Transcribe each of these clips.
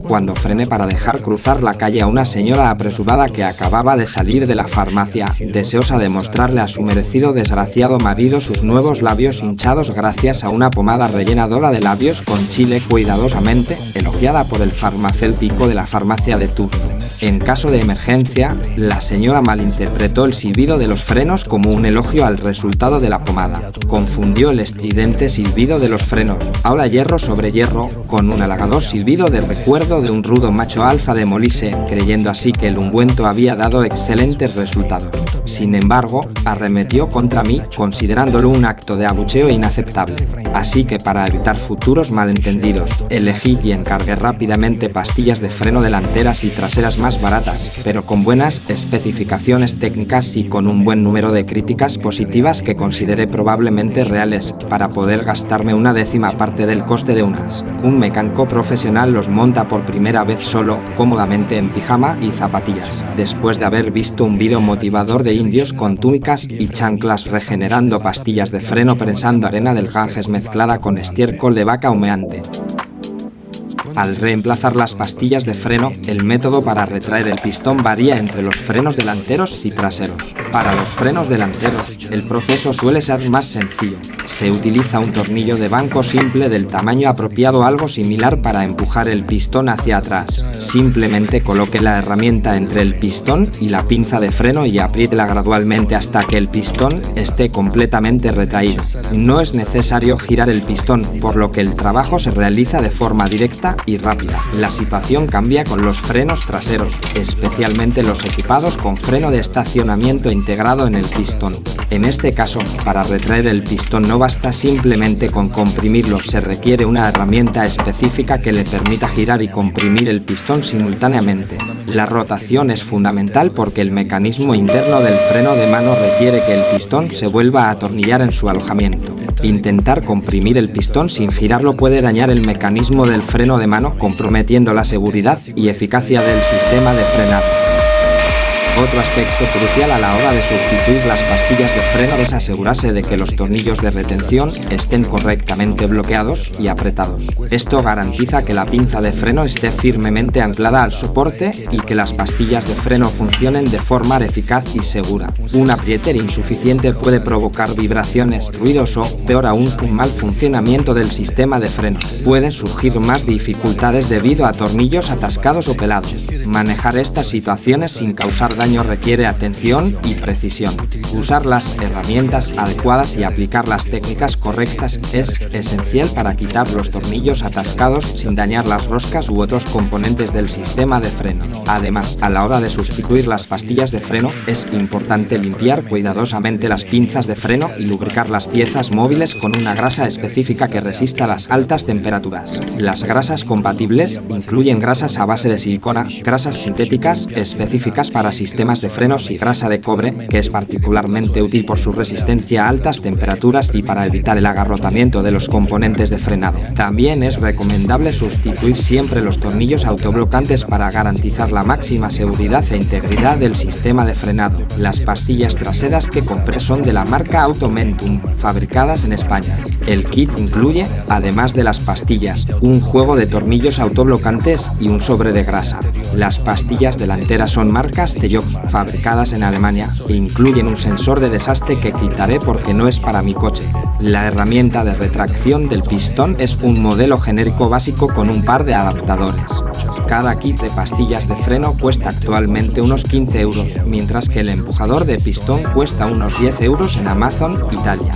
cuando frené para dejar cruzar la calle a una señora apresurada que acababa de salir de la farmacia, deseosa de mostrarle a su merecido desgraciado marido sus nuevos labios hinchados gracias a una pomada rellenadora de labios con chile cuidadosamente elogiada por el farmacéutico de la farmacia de turno. En caso de emergencia, la señora malinterpretó el silbido de los frenos como un elogio al resultado de la pomada. Confundió el estridente silbido de los frenos, ahora hierro sobre hierro, con un halagador silbido de recuerdo de un rudo macho alfa de Molise, creyendo así que el ungüento había dado excelentes resultados. Sin embargo, arremetió contra mí, considerándolo un acto de abucheo inaceptable. Así que para evitar futuros malentendidos, elegí y encargué rápidamente pastillas de freno delanteras y traseras más baratas, pero con buenas especificaciones técnicas y con un buen número de críticas positivas que consideré probablemente reales, para poder gastarme una décima parte del coste de unas. Un mecánico profesional los monta por primera vez solo, cómodamente en pijama y zapatillas, después de haber visto un vídeo motivador de indios con túnicas y chanclas regenerando pastillas de freno prensando arena del Ganges mezclada con estiércol de vaca humeante. Al reemplazar las pastillas de freno, el método para retraer el pistón varía entre los frenos delanteros y traseros. Para los frenos delanteros, el proceso suele ser más sencillo. Se utiliza un tornillo de banco simple del tamaño apropiado, algo similar, para empujar el pistón hacia atrás. Simplemente coloque la herramienta entre el pistón y la pinza de freno y apriétela gradualmente hasta que el pistón esté completamente retraído. No es necesario girar el pistón, por lo que el trabajo se realiza de forma directa y rápida. La situación cambia con los frenos traseros, especialmente los equipados con freno de estacionamiento integrado en el pistón. En este caso, para retraer el pistón no basta simplemente con comprimirlo, se requiere una herramienta específica que le permita girar y comprimir el pistón simultáneamente. La rotación es fundamental porque el mecanismo interno del freno de mano requiere que el pistón se vuelva a atornillar en su alojamiento. Intentar comprimir el pistón sin girarlo puede dañar el mecanismo del freno de mano, comprometiendo la seguridad y eficacia del sistema de frenado. Otro aspecto crucial a la hora de sustituir las pastillas de freno es asegurarse de que los tornillos de retención estén correctamente bloqueados y apretados. Esto garantiza que la pinza de freno esté firmemente anclada al soporte y que las pastillas de freno funcionen de forma eficaz y segura. Un aprieter insuficiente puede provocar vibraciones, ruidos o, peor aún, un mal funcionamiento del sistema de freno. Pueden surgir más dificultades debido a tornillos atascados o pelados. Manejar estas situaciones sin causar daño requiere atención y precisión. Usar las herramientas adecuadas y aplicar las técnicas correctas es esencial para quitar los tornillos atascados sin dañar las roscas u otros componentes del sistema de freno. Además, a la hora de sustituir las pastillas de freno, es importante limpiar cuidadosamente las pinzas de freno y lubricar las piezas móviles con una grasa específica que resista las altas temperaturas. Las grasas compatibles incluyen grasas a base de silicona, grasas sintéticas específicas para sistemas de frenos y grasa de cobre, que es particularmente útil por su resistencia a altas temperaturas y para evitar el agarrotamiento de los componentes de frenado. También es recomendable sustituir siempre los tornillos autoblocantes para garantizar la máxima seguridad e integridad del sistema de frenado. Las pastillas traseras que compré son de la marca Automentum, fabricadas en España. El kit incluye, además de las pastillas, un juego de tornillos autoblocantes y un sobre de grasa. Las pastillas delanteras son marcas Tejox, fabricadas en Alemania, e incluyen un sensor de desastre que quitaré porque no es para mi coche. La herramienta de retracción del pistón es un modelo genérico básico con un par de adaptadores. Cada kit de pastillas de freno cuesta actualmente unos 15 euros, mientras que el empujador de pistón cuesta unos 10 euros en Amazon, Italia.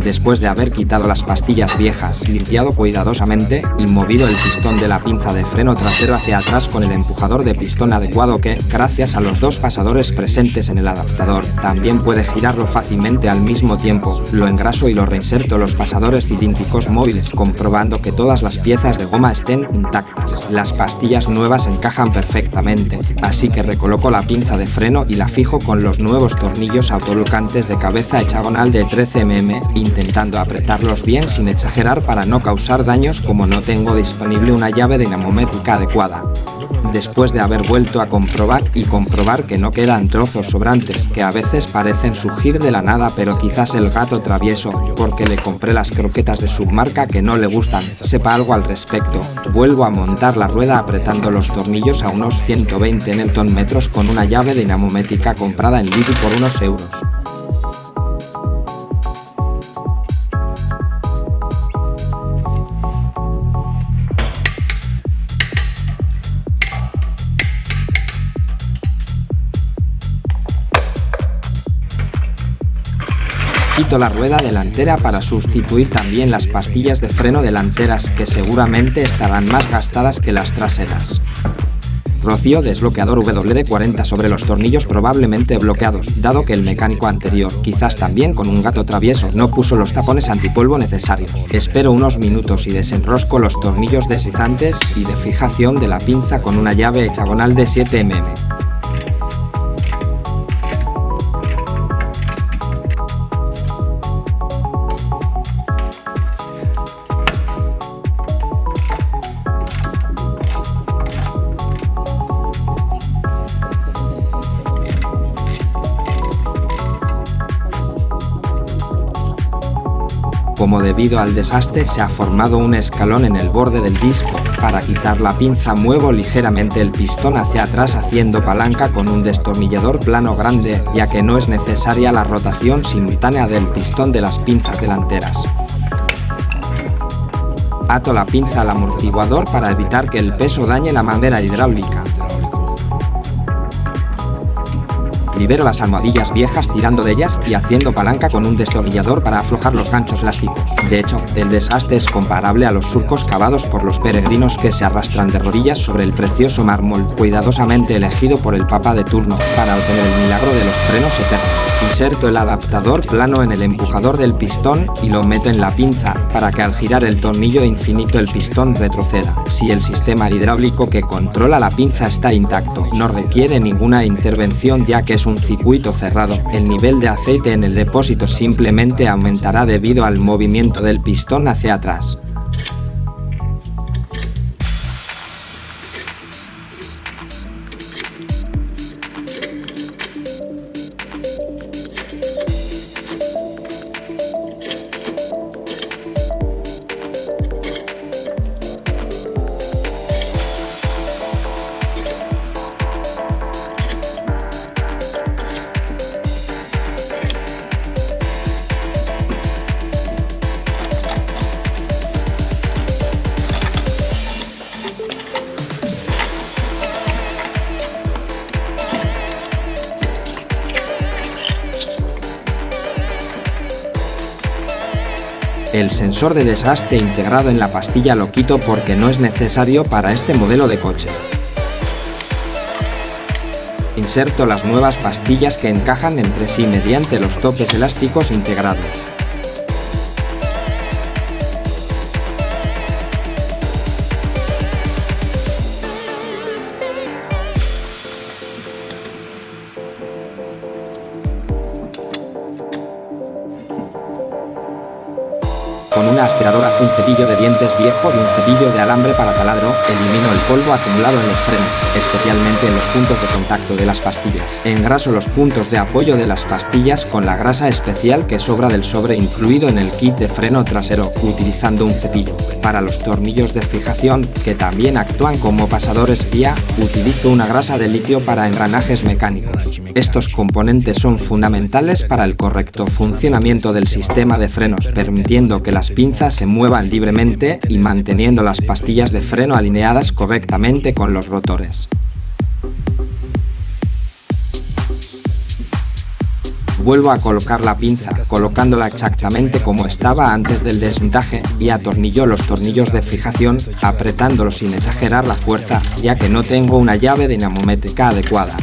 Después de haber quitado las pastillas viejas, limpiado cuidadosamente y movido el pistón de la pinza de freno trasero hacia atrás con el empujador de pistón adecuado que, gracias a los dos pasadores presentes en el adaptador, también puede girarlo fácilmente al mismo tiempo, lo engraso y lo reinserto los pasadores cilíndricos móviles, comprobando que todas las piezas de goma estén intactas. Las pastillas nuevas encajan perfectamente, así que recoloco la pinza de freno y la fijo con los nuevos tornillos autoblocantes de cabeza hexagonal de 13 mm, intentando apretarlos bien sin exagerar para no causar daños como no tengo disponible una llave dinamométrica adecuada. después de haber vuelto a comprobar que no quedan trozos sobrantes, que a veces parecen surgir de la nada, pero quizás el gato travieso, porque le compré las croquetas de submarca que no le gustan, sepa algo al respecto. Vuelvo a montar la rueda apretando los tornillos a unos 120 Nm con una llave dinamométrica comprada en Lidl por unos euros. Quito la rueda delantera para sustituir también las pastillas de freno delanteras, que seguramente estarán más gastadas que las traseras. Rocío desbloqueador WD-40 sobre los tornillos probablemente bloqueados, dado que el mecánico anterior, quizás también con un gato travieso, no puso los tapones antipolvo necesarios. Espero unos minutos y desenrosco los tornillos deslizantes y de fijación de la pinza con una llave hexagonal de 7 mm. Como debido al desastre se ha formado un escalón en el borde del disco, para quitar la pinza muevo ligeramente el pistón hacia atrás haciendo palanca con un destornillador plano grande, ya que no es necesaria la rotación simultánea del pistón de las pinzas delanteras. Ato la pinza al amortiguador para evitar que el peso dañe la manguera hidráulica. Libero las almohadillas viejas tirando de ellas y haciendo palanca con un destornillador para aflojar los ganchos elásticos. De hecho, el desastre es comparable a los surcos cavados por los peregrinos que se arrastran de rodillas sobre el precioso mármol cuidadosamente elegido por el papa de turno para obtener el milagro de los frenos eternos. Inserto el adaptador plano en el empujador del pistón y lo meto en la pinza para que al girar el tornillo infinito el pistón retroceda. Si el sistema hidráulico que controla la pinza está intacto, no requiere ninguna intervención ya que es un circuito cerrado. El nivel de aceite en el depósito simplemente aumentará debido al movimiento del pistón hacia atrás. El sensor de desastre integrado en la pastilla lo quito porque no es necesario para este modelo de coche. Inserto las nuevas pastillas que encajan entre sí mediante los topes elásticos integrados. Con una aspiradora, un cepillo de dientes viejo y un cepillo de alambre para taladro, elimino el polvo acumulado en los frenos, especialmente en los puntos de contacto de las pastillas. Engraso los puntos de apoyo de las pastillas con la grasa especial que sobra del sobre incluido en el kit de freno trasero, utilizando un cepillo. Para los tornillos de fijación, que también actúan como pasadores vía, utilizo una grasa de litio para engranajes mecánicos. Estos componentes son fundamentales para el correcto funcionamiento del sistema de frenos, permitiendo que las pinzas se muevan libremente y manteniendo las pastillas de freno alineadas correctamente con los rotores. Vuelvo a colocar la pinza, colocándola exactamente como estaba antes del desmontaje, y atornillo los tornillos de fijación, apretándolos sin exagerar la fuerza, ya que no tengo una llave dinamométrica adecuada.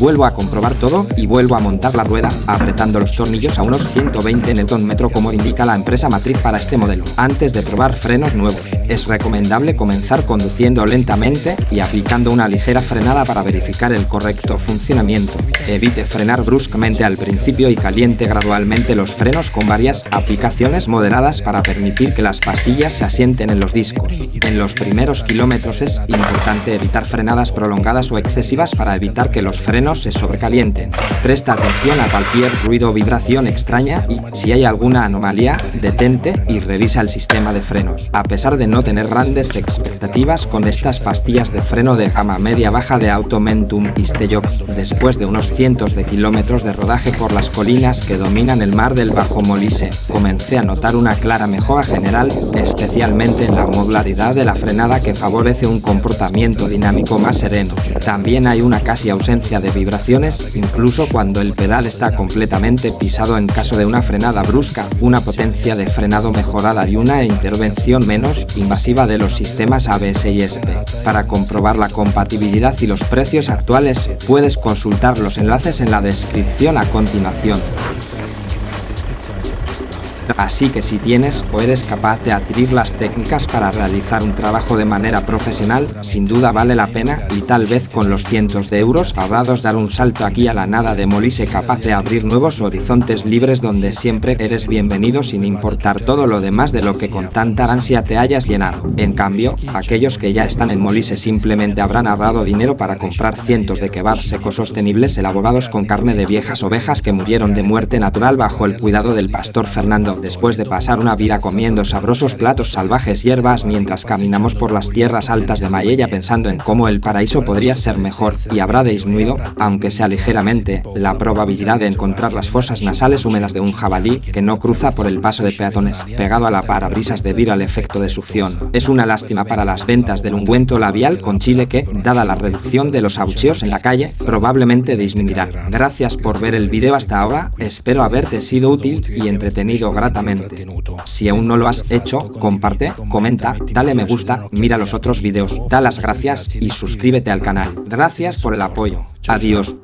Vuelvo a comprobar todo y vuelvo a montar la rueda, apretando los tornillos a unos 120 Nm como indica la empresa matriz para este modelo. Antes de probar frenos nuevos, es recomendable comenzar conduciendo lentamente y aplicando una ligera frenada para verificar el correcto funcionamiento. Evite frenar bruscamente al principio y caliente gradualmente los frenos con varias aplicaciones moderadas para permitir que las pastillas se asienten en los discos. En los primeros kilómetros es importante evitar frenadas prolongadas o excesivas para evitar que los frenos se sobrecalienten. Presta atención a cualquier ruido o vibración extraña y, si hay alguna anomalía, detente y revisa el sistema de frenos. A pesar de no tener grandes expectativas con estas pastillas de freno de gama media-baja de Automentum Isteyox, después de unos cientos de kilómetros de rodaje por las colinas que dominan el mar del Bajo Molise, comencé a notar una clara mejora general, especialmente en la modularidad de la frenada que favorece un comportamiento dinámico más sereno. También hay una casi ausencia de vibraciones, incluso cuando el pedal está completamente pisado en caso de una frenada brusca, una potencia de frenado mejorada y una intervención menos invasiva de los sistemas ABS y ESP. Para comprobar la compatibilidad y los precios actuales, puedes consultar los enlaces en la descripción a continuación. Así que si tienes o eres capaz de adquirir las técnicas para realizar un trabajo de manera profesional, sin duda vale la pena y tal vez con los cientos de euros ahorrados dar un salto aquí a la nada de Molise capaz de abrir nuevos horizontes libres donde siempre eres bienvenido sin importar todo lo demás de lo que con tanta ansia te hayas llenado. En cambio, aquellos que ya están en Molise simplemente habrán ahorrado dinero para comprar cientos de kebabs ecosostenibles elaborados con carne de viejas ovejas que murieron de muerte natural bajo el cuidado del pastor Fernando. Después de pasar una vida comiendo sabrosos platos salvajes hierbas mientras caminamos por las tierras altas de Mayella pensando en cómo el paraíso podría ser mejor y habrá disminuido, aunque sea ligeramente, la probabilidad de encontrar las fosas nasales húmedas de un jabalí que no cruza por el paso de peatones, pegado a la parabrisas debido al efecto de succión. Es una lástima para las ventas del ungüento labial con chile que, dada la reducción de los abucheos en la calle, probablemente disminuirán. Gracias por ver el video hasta ahora, espero haberte sido útil y entretenido gratamente. Si aún no lo has hecho, comparte, comenta, dale me gusta, mira los otros videos, da las gracias y suscríbete al canal. Gracias por el apoyo. Adiós.